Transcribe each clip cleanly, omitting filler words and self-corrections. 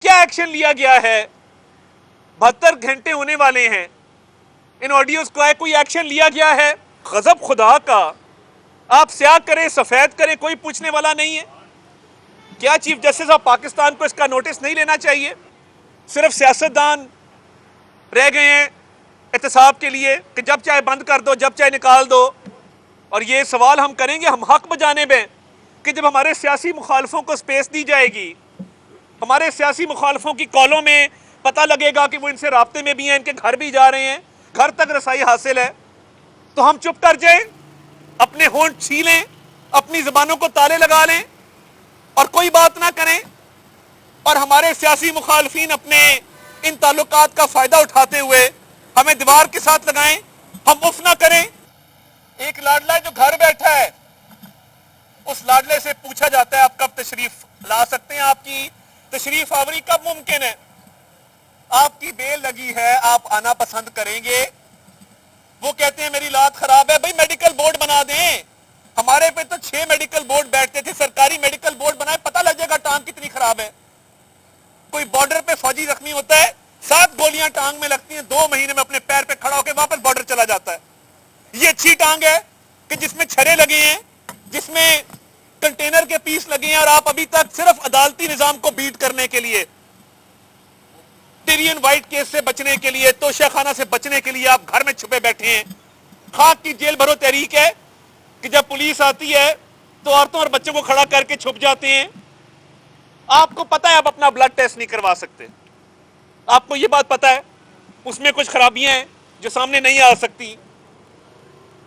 क्या एक्शन लिया गया है? 72 घंटे होने वाले हैं, इन ऑडियोज का कोई एक्शन लिया गया है? गजब खुदा का, आप स्याह करें सफेद करें, कोई पूछने वाला नहीं है। क्या चीफ जस्टिस ऑफ पाकिस्तान को इसका नोटिस नहीं लेना चाहिए? सिर्फ सियासतदान रह गए हैं एहतसाब के लिए कि जब चाहे बंद कर दो, जब चाहे निकाल दो। और ये सवाल हम करेंगे, हम हक बजानिब हैं कि जब हमारे सियासी मुखालफों को स्पेस दी जाएगी, हमारे सियासी मुखालफों की कॉलों में पता लगेगा कि वो इनसे राब्ते में भी हैं, इनके घर भी जा रहे हैं, घर तक रसाई हासिल है, तो हम चुप कर जाएं, अपने होंठ छीलें, अपनी जबानों को ताले लगा लें और कोई बात ना करें, और हमारे सियासी मुखालफीन अपने इन ताल्लुकात का फायदा उठाते हुए हमें दीवार के साथ लगाएं, हम उफ ना करें। एक लाडला जो घर बैठा है, उस लाडले से पूछा जाता है आप कब तशरीफ ला सकते हैं, आपकी तशरीफ आवरी कब मुमकिन है, आपकी बेल लगी है, आप आना पसंद करेंगे? वो कहते हैं मेरी लात खराब है। भाई मेडिकल बोर्ड बना दें, हमारे पे तो 6 मेडिकल बोर्ड बैठते थे, सरकारी मेडिकल बोर्ड बनाए, पता लग जाएगा टांग कितनी खराब है। कोई बॉर्डर पे फौजी जख्मी होता है, 7 गोलियां टांग में लगती हैं, 2 महीने में अपने पैर पे खड़ा होकर वापस बॉर्डर चला जाता है। ये अच्छी टांग है कि जिसमें छरे लगे हैं, जिसमें कंटेनर के पीस लगे हैं, और आप अभी तक सिर्फ अदालती निजाम को बीट करने के लिए, टिरियन वाइट केस से बचने के लिए, तोशाखाना से बचने के लिए आप घर में छुपे बैठे हैं। खाक की जेल भरो तहरीक है कि जब पुलिस आती है तो औरतों और बच्चों को खड़ा करके छुप जाते हैं। आपको पता है आप अपना ब्लड टेस्ट नहीं करवा सकते, आपको यह बात पता है, उसमें कुछ खराबियां हैं जो सामने नहीं आ सकती,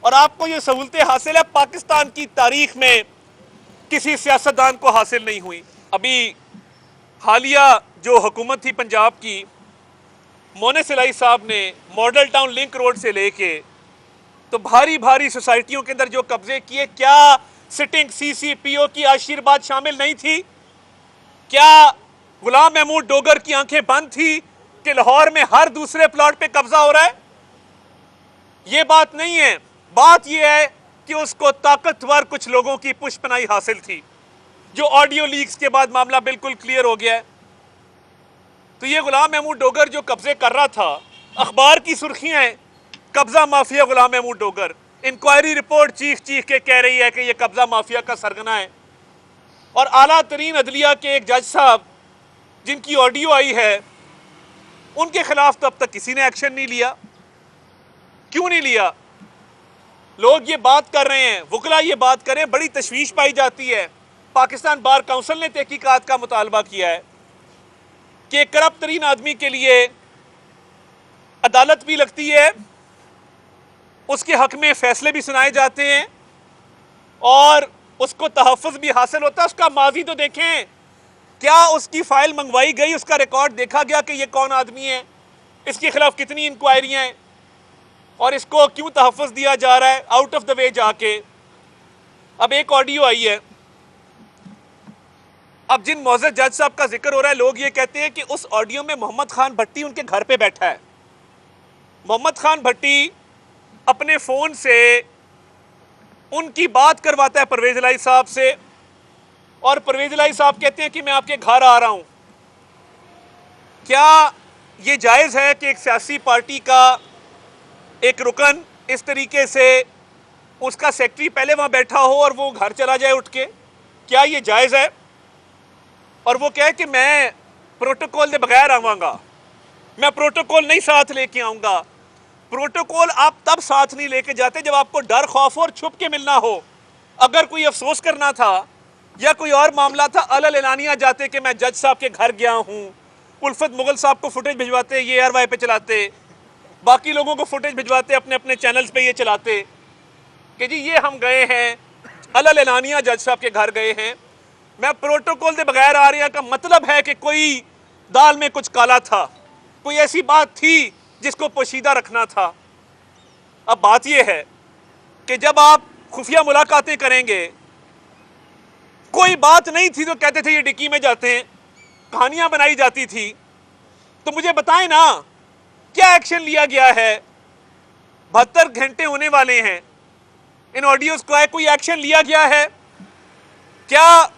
और आपको ये सहूलतें हासिल है, पाकिस्तान की तारीख में किसी सियासतदान को हासिल नहीं हुई। अभी हालिया जो हुकूमत थी पंजाब की, मोने सिलाई साहब ने मॉडल टाउन लिंक रोड से लेके तो भारी भारी सोसाइटियों के अंदर जो कब्जे किए, क्या सिटिंग सीसीपीओ की आशीर्वाद शामिल नहीं थी? क्या गुलाम महमूद डोगर की आंखें बंद थी कि लाहौर में हर दूसरे प्लॉट पे कब्जा हो रहा है? यह बात नहीं है, बात यह है कि उसको ताकतवर कुछ लोगों की पुष्पनाई हासिल थी, जो ऑडियो लीक्स के बाद मामला बिल्कुल क्लियर हो गया है। तो ये गुलाम महमूद डोगर जो कब्जे कर रहा था, अखबार की सुर्खियां हैं, कब्जा माफिया गुलाम महमूद डोगर, इंक्वायरी रिपोर्ट चीख के कह रही है कि यह कब्जा माफिया का सरगना है। और आला तरीन अदलिया के एक जज साहब जिनकी ऑडियो आई है, उनके खिलाफ तो अब तक किसी ने एक्शन नहीं लिया। क्यों नहीं लिया? लोग ये बात कर रहे हैं, वकला ये बात करें, बड़ी तशवीश पाई जाती है। पाकिस्तान बार काउंसिल ने तहकीकात का मुतालबा किया है कि करप्ट तरीन आदमी के लिए अदालत भी लगती है, उसके हक में फैसले भी सुनाए जाते हैं और उसको तहफ़्फ़ुज़ भी हासिल होता है। उसका माजी तो देखें, क्या उसकी फाइल मंगवाई गई, उसका रिकॉर्ड देखा गया कि ये कौन आदमी है, इसके खिलाफ कितनी इंक्वायरियां हैं, और इसको क्यों तहफ़्फ़ुज़ दिया जा रहा है आउट ऑफ द वे जाके। अब एक ऑडियो आई है, अब जिन मौजूद जज साहब का जिक्र हो रहा है, लोग ये कहते हैं कि उस ऑडियो में मोहम्मद खान भट्टी उनके घर पे बैठा है। मोहम्मद खान भट्टी अपने फ़ोन से उनकी बात करवाता है परवेज़ इलाही साहब से, और परवेज़ इलाही साहब कहते हैं कि मैं आपके घर आ रहा हूं। क्या ये जायज़ है कि एक सियासी पार्टी का एक रुकन इस तरीके से उसका सेक्रेटरी पहले वहां बैठा हो और वो घर चला जाए उठ के? क्या ये जायज़ है? और वो कहे कि मैं प्रोटोकॉल के बगैर आवांगा, मैं प्रोटोकॉल नहीं साथ लेके आऊंगा। प्रोटोकॉल आप तब साथ नहीं लेके जाते जब आपको डर खौफ और छुप के मिलना हो। अगर कोई अफसोस करना था या कोई और मामला था, अलल एलानिया जाते कि मैं जज साहब के घर गया हूं, उल्फत मुगल साहब को फुटेज भिजवाते, ये ARY पे चलाते, बाकी लोगों को फुटेज भिजवाते, अपने अपने चैनल्स पे ये चलाते कि जी ये हम गए हैं, अलल एलानिया जज साहब के घर गए हैं। मैं प्रोटोकॉल के बगैर आ रहा का मतलब है कि कोई दाल में कुछ काला था, कोई ऐसी बात थी जिसको पोशीदा रखना था। अब बात यह है कि जब आप खुफिया मुलाकातें करेंगे, कोई बात नहीं थी तो कहते थे ये डिक्की में जाते हैं, कहानियां बनाई जाती थी। तो मुझे बताएं ना, क्या एक्शन लिया गया है? 72 घंटे होने वाले हैं, इन ऑडियोज का कोई एक्शन लिया गया है क्या?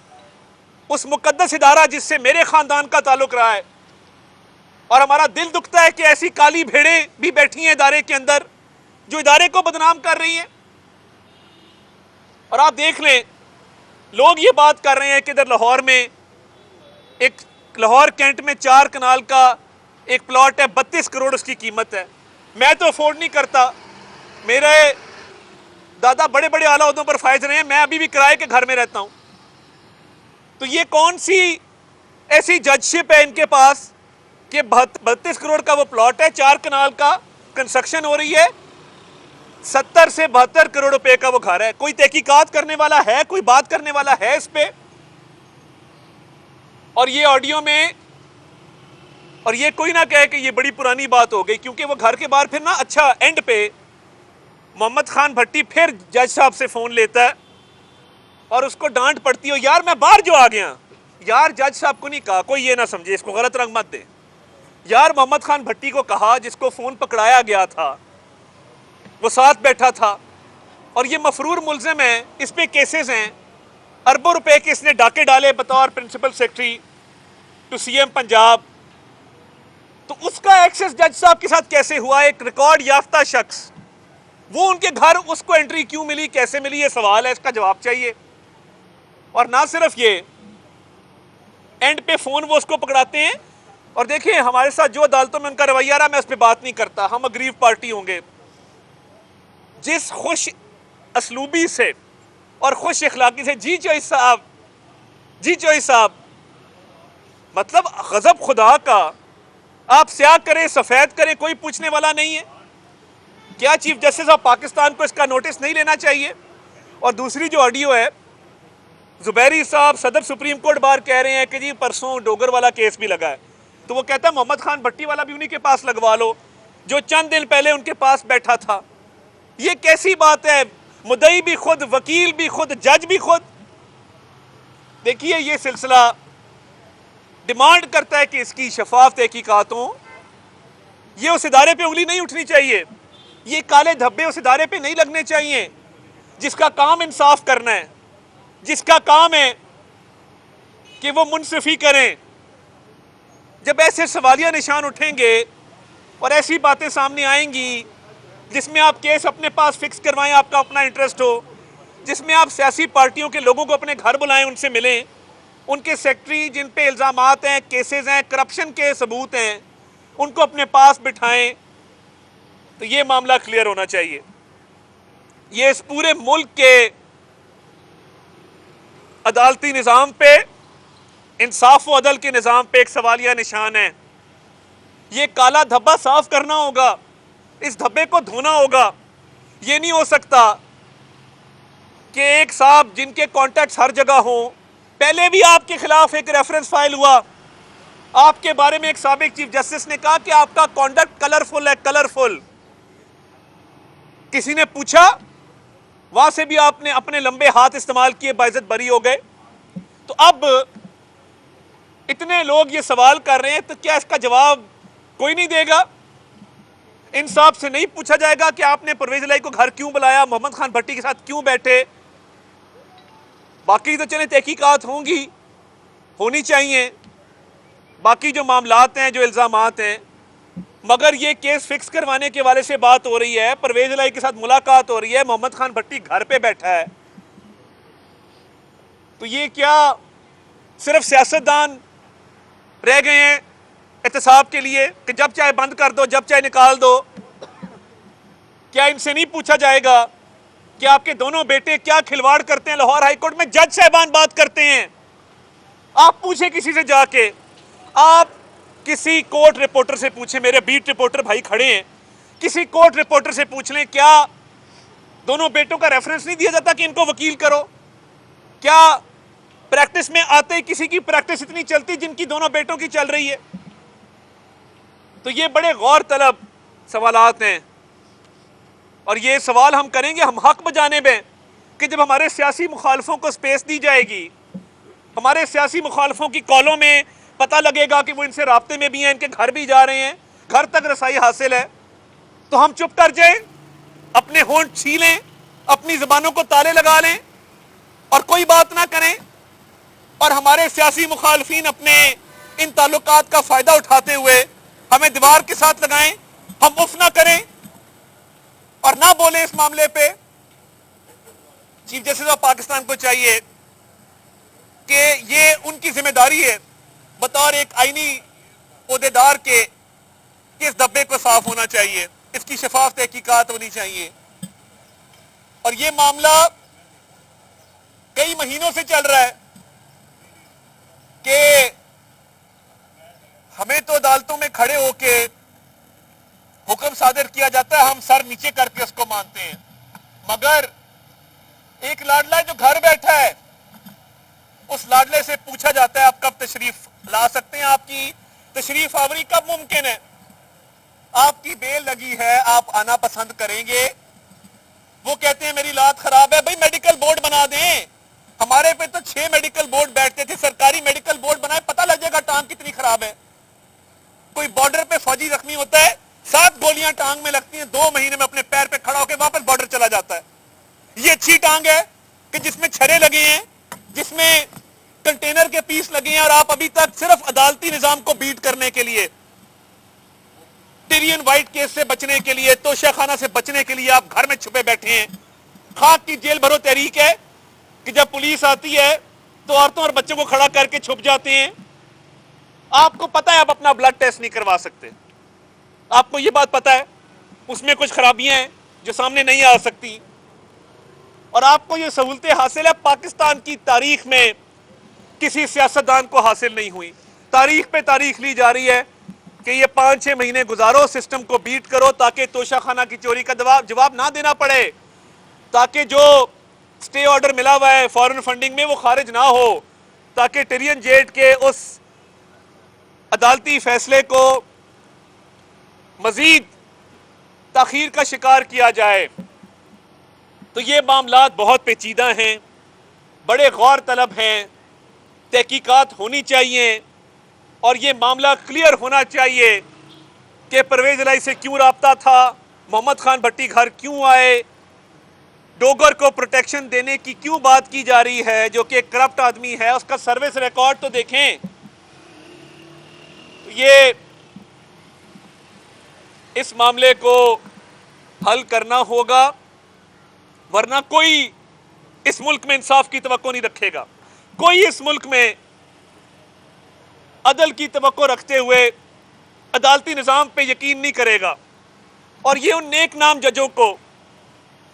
उस मुकद्दस इदारा जिससे मेरे खानदान का ताल्लुक रहा है, और हमारा दिल दुखता है कि ऐसी काली भेड़ें भी बैठी हैं इदारे के अंदर जो इदारे को बदनाम कर रही हैं। और आप देख लें, लोग ये बात कर रहे हैं कि इधर लाहौर में एक लाहौर कैंट में 4 कनाल का एक प्लॉट है, 32 करोड़ उसकी कीमत है। मैं तो अफोर्ड नहीं करता, मेरे दादा बड़े बड़े आला ओहदों पर फायज रहे हैं, मैं अभी भी किराए के घर में रहता हूं। तो ये कौन सी ऐसी जजशिप है इनके पास कि 32 करोड़ का वो प्लॉट है, 4 कनाल का कंस्ट्रक्शन हो रही है, 70 से 72 करोड़ रुपए का वो घर है। कोई तहकीकात करने वाला है, कोई बात करने वाला है इस पे? और ये ऑडियो में, और ये कोई ना कहे कि ये बड़ी पुरानी बात हो गई, क्योंकि वो घर के बाहर फिर ना अच्छा एंड पे मोहम्मद खान भट्टी फिर जज साहब से फोन लेता है और उसको डांट पड़ती हो, यार मैं बाहर जो आ गया, यार जज साहब को नहीं कहा, कोई ये ना समझे, इसको गलत रंग मत दे, यार मोहम्मद खान भट्टी को कहा जिसको फोन पकड़ाया गया था, वो साथ बैठा था और ये मफरूर मुलजिम है, इस पे केसेस हैं, अरबों रुपए के इसने डाके डाले बतौर principal secretary to CM Punjab. तो उसका एक्सेस जज साहब के साथ कैसे हुआ? एक रिकॉर्ड याफ्ता शख्स, वो उनके घर, उसको एंट्री क्यों मिली, कैसे मिली, ये सवाल है, इसका जवाब चाहिए। और ना सिर्फ ये, एंड पे फोन वो उसको पकड़ाते हैं। और देखिए हमारे साथ जो अदालतों में उनका रवैया रहा, मैं उस पर बात नहीं करता, हम अग्रीव पार्टी होंगे। जिस खुश असलूबी से और खुश इखलाकी से, जी चौधरी साहब, जी चौधरी साहब, मतलब गजब खुदा का, आप स्याह करें सफेद करें, कोई पूछने वाला नहीं है। क्या चीफ जस्टिस ऑफ पाकिस्तान को इसका नोटिस नहीं लेना चाहिए? और दूसरी जो ऑडियो है, जुबैरी साहब सदर सुप्रीम कोर्ट बार कह रहे हैं कि जी परसों डोगर वाला केस भी लगा है, तो वो कहता है मोहम्मद खान भट्टी वाला भी उन्हीं के पास लगवा लो जो चंद दिन पहले उनके पास बैठा था। ये कैसी बात है? मुद्दई भी खुद, वकील भी खुद, जज भी खुद। देखिए ये सिलसिला डिमांड करता है कि इसकी शफाफ तहकीकात हो। ये उस इदारे पे उंगली नहीं उठनी चाहिए, ये काले धब्बे उस इदारे पे नहीं लगने चाहिए जिसका काम इंसाफ करना है, जिसका काम है कि वो मुनसिफी करें। जब ऐसे सवालिया निशान उठेंगे और ऐसी बातें सामने आएंगी जिसमें आप केस अपने पास फिक्स करवाएं, आपका अपना इंटरेस्ट हो, जिसमें आप सियासी पार्टियों के लोगों को अपने घर बुलाएं, उनसे मिलें, उनके सेक्रेटरी जिन पे इल्ज़ामात हैं, केसेस हैं, करप्शन के सबूत हैं, उनको अपने पास बिठाएं, तो ये मामला क्लियर होना चाहिए। ये इस पूरे मुल्क के अदालती निज़ाम पे, इंसाफ व अदल के निज़ाम पे एक सवालिया निशान है। ये काला धब्बा साफ करना होगा, इस धब्बे को धोना होगा। ये नहीं हो सकता कि एक साहब जिनके कॉन्टैक्ट्स हर जगह हों, पहले भी आपके खिलाफ एक रेफरेंस फाइल हुआ, आपके बारे में एक साबिक चीफ जस्टिस ने कहा कि आपका कॉन्डक्ट कलरफुल है, कलरफुल। किसी ने पूछा, वहां से भी आपने अपने लंबे हाथ इस्तेमाल किए, बाइज्जत बरी हो गए। तो अब इतने लोग ये सवाल कर रहे हैं, तो क्या इसका जवाब कोई नहीं देगा? इंसाफ से नहीं पूछा जाएगा कि आपने परवेज इलाही को घर क्यों बुलाया, मोहम्मद खान भट्टी के साथ क्यों बैठे? बाकी तो चले तहकीकात होंगी, होनी चाहिए, बाकी जो मामलात हैं, जो इल्ज़ामात हैं, मगर ये केस फिक्स करवाने के वाले से बात हो रही है, परवेज इलाही के साथ मुलाकात हो रही है, मोहम्मद खान भट्टी घर पे बैठा है। तो ये क्या सिर्फ सियासतदान रह गए हैं एहतसाब के लिए कि जब चाहे बंद कर दो, जब चाहे निकाल दो? क्या इनसे नहीं पूछा जाएगा कि आपके दोनों बेटे क्या खिलवाड़ करते हैं? लाहौर हाईकोर्ट में जज साहबान बात करते हैं, आप पूछे किसी से जाके, आप किसी कोर्ट रिपोर्टर से पूछें, मेरे बीट रिपोर्टर भाई खड़े हैं, किसी कोर्ट रिपोर्टर से पूछ लें, क्या दोनों बेटों का रेफरेंस नहीं दिया जाता कि इनको वकील करो? क्या प्रैक्टिस में आते ही किसी की प्रैक्टिस इतनी चलती जिनकी दोनों बेटों की चल रही है? तो ये बड़े गौर तलब सवालात हैं, और ये सवाल हम करेंगे, हम हक बजानिब हैं कि जब हमारे सियासी मुखालफों को स्पेस दी जाएगी, हमारे सियासी मुखालफों की कॉलों में पता लगेगा कि वो इनसे राब्ते में भी हैं, इनके घर भी जा रहे हैं, घर तक रसाई हासिल है, तो हम चुप कर जाएं, अपने होंठ छीलें, अपनी ज़बानों को ताले लगा लें और कोई बात ना करें? और हमारे सियासी मुखालफीन अपने इन ताल्लुकात का फायदा उठाते हुए हमें दीवार के साथ लगाएं, हम उफ ना करें और ना बोले इस मामले पे। चीफ जस्टिस ऑफ पाकिस्तान को चाहिए कि ये उनकी जिम्मेदारी है बतौर एक आईनी ओहदेदार के कि इस धब्बे को साफ होना चाहिए, इसकी शफाफ तहकीकात होनी चाहिए। और ये मामला कई महीनों से चल रहा है कि हमें तो अदालतों में खड़े होके हुक्म सादर किया जाता है, हम सर नीचे करके उसको मानते हैं, मगर एक लाडला जो घर बैठा है उस लाडले से पूछा जाता है आप कब तशरीफ ला सकते हैं, आपकी तशरीफ आवरी कब मुमकिन है, आपकी बेल लगी है, आप आना पसंद करेंगे। वो कहते हैं मेरी लात खराब है, भाई मेडिकल बोर्ड बना दें। हमारे पे तो 6 मेडिकल बोर्ड बैठते थे, सरकारी मेडिकल बोर्ड बनाए, पता लग जाएगा टांग कितनी खराब है। कोई बॉर्डर पे फौजी जख्मी होता है, 7 गोलियां टांग में लगती हैं, 2 महीने में अपने पैर पे खड़ा होकर वापस बॉर्डर चला जाता है। ये अच्छी टांग है कि जिसमें छरे लगे हैं, जिसमें कंटेनर के पीस लगे हैं, और आप अभी तक सिर्फ अदालती निजाम को बीट करने के लिए, टिरियन वाइट केस से बचने के लिए, तोशाखाना से बचने के लिए आप घर में छुपे बैठे हैं। खाक की जेल भरो तहरीक है कि जब पुलिस आती है तो औरतों और बच्चों को खड़ा करके छुप जाते हैं। आपको पता है आप अपना ब्लड टेस्ट नहीं करवा सकते, आपको यह बात पता है, उसमें कुछ खराबियां हैं जो सामने नहीं आ सकती, और आपको ये सहूलतें हासिल है। पाकिस्तान की तारीख में किसी सियासतदान को हासिल नहीं हुई। तारीख पे तारीख ली जा रही है कि ये 5-6 महीने गुजारो, सिस्टम को बीट करो ताकि तोशाखाना की चोरी का जवाब ना देना पड़े, ताकि जो स्टे ऑर्डर मिला हुआ है फॉरेन फंडिंग में वो खारिज ना हो, ताकि टिरियन जेट के उस अदालती फैसले को मजीद ताखीर का शिकार किया जाए। तो ये मामला बहुत पेचीदा हैं, बड़े गौर तलब हैं, तहकीकात होनी चाहिए, और ये मामला क्लियर होना चाहिए कि परवेज इलाही से क्यों राब्ता था, मोहम्मद खान भट्टी घर क्यों आए, डोगर को प्रोटेक्शन देने की क्यों बात की जा रही है जो कि करप्ट आदमी है, उसका सर्विस रिकॉर्ड तो देखें। ये इस मामले को हल करना होगा, वरना कोई इस मुल्क में इंसाफ की तवक्को नहीं रखेगा, कोई इस मुल्क में अदल की तवक्को रखते हुए अदालती निज़ाम पे यकीन नहीं करेगा। और ये उन नेक नाम जजों को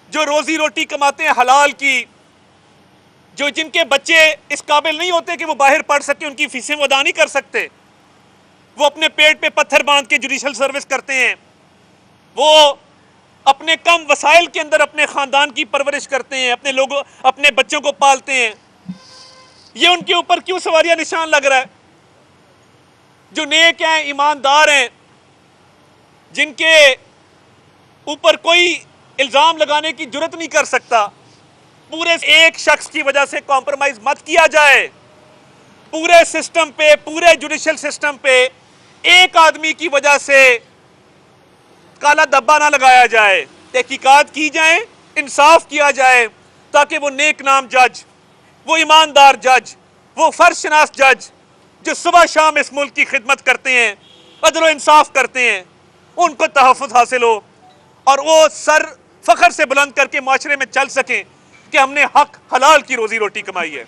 जो रोजी रोटी कमाते हैं हलाल की, जो जिनके बच्चे इस काबिल नहीं होते कि वो बाहर पढ़ सके, उनकी फीसें वो अदा नहीं कर सकते, वो अपने पेट पे पत्थर बांध के जुडिशल सर्विस करते हैं, वो अपने कम वसाइल के अंदर अपने खानदान की परवरिश करते हैं, अपने लोगों अपने बच्चों को पालते हैं। ये उनके ऊपर क्यों सवारिया निशान लग रहा है? जो नेक हैं, ईमानदार हैं, जिनके ऊपर कोई इल्जाम लगाने की जुर्रत नहीं कर सकता, पूरे एक शख्स की वजह से कॉम्प्रोमाइज मत किया जाए। पूरे सिस्टम पे, पूरे जुडिशल सिस्टम पे एक आदमी की वजह से काला धब्बा ना लगाया जाए, तहकीकात की जाए, इंसाफ किया जाए, ताकि वो नेक नाम जज, वो ईमानदार जज, वो फर्शनास जज जो सुबह शाम इस मुल्क की खिदमत करते हैं, अदल व इंसाफ करते हैं, उनको तहफ़्फ़ुज़ हासिल हो और वो सर फख्र से बुलंद करके माशरे में चल सकें कि हमने हक हलाल की रोजी रोटी कमाई है।